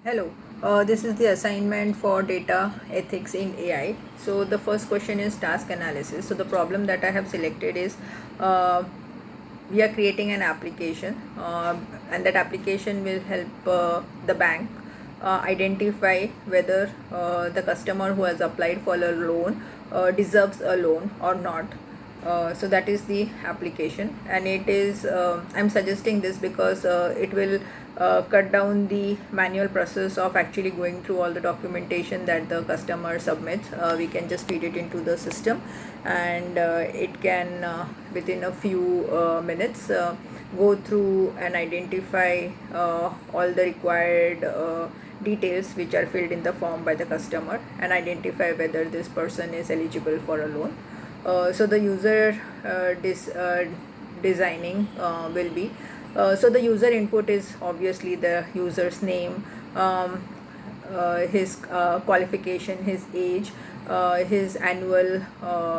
Hello, this is the assignment for data ethics in AI. So the first question is task analysis. So the problem that I have selected is uh, we are creating an application, and that application will help the bank identify whether the customer who has applied for a loan deserves a loan or not. So that is the application, and it is I'm suggesting this because it will cut down the manual process of actually going through all the documentation that the customer submits. We can just feed it into the system, and it can within a few minutes go through and identify all the required details which are filled in the form by the customer, and identify whether this person is eligible for a loan. So the user designing will be so the user input is obviously the user's name, his qualification, his age, his annual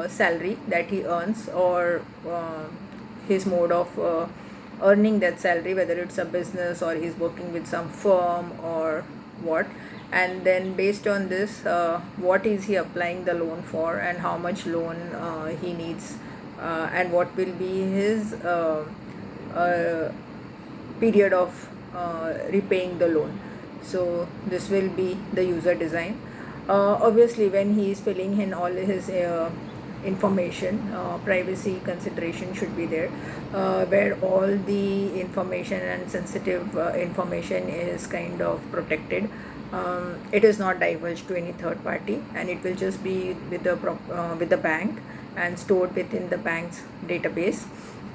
salary that he earns, or his mode of earning that salary, whether it's a business or he's working with some firm or what. And then based on this, what is he applying the loan for, and how much loan he needs, and what will be his uh, period of repaying the loan. So this will be the user design. Obviously when he is filling in all his information, privacy consideration should be there, where all the information and sensitive information is kind of protected. It is not divulged to any third party, and it will just be with the bank and stored within the bank's database,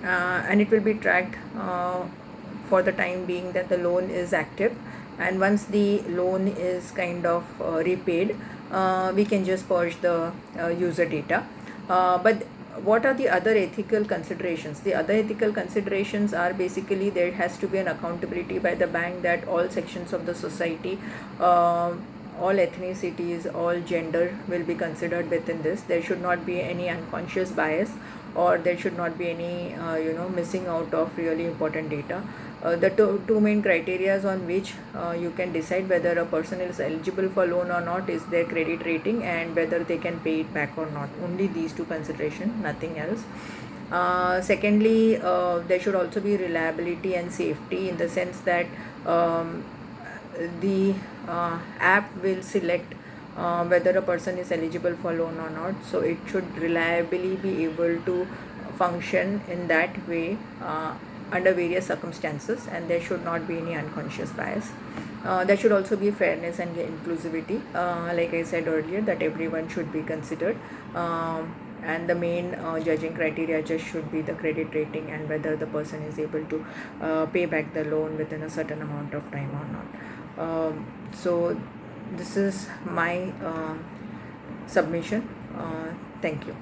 and it will be tracked for the time being that the loan is active. And once the loan is kind of repaid, we can just purge the user data. But what are the other ethical considerations? The other ethical considerations are basically there has to be an accountability by the bank that all sections of the society, all ethnicities, all gender will be considered within this. There should not be any unconscious bias, or there should not be any missing out of really important data. The two main criteria on which you can decide whether a person is eligible for loan or not is their credit rating, and whether they can pay it back or not. Only these two considerations, nothing else. Secondly, there should also be reliability and safety, in the sense that the app will select whether a person is eligible for loan or not. So it should reliably be able to function in that way under various circumstances, and there should not be any unconscious bias. There should also be fairness and inclusivity, like I said earlier, that everyone should be considered. And the main judging criteria just should be the credit rating, and whether the person is able to pay back the loan within a certain amount of time or not. So this is my submission. Thank you.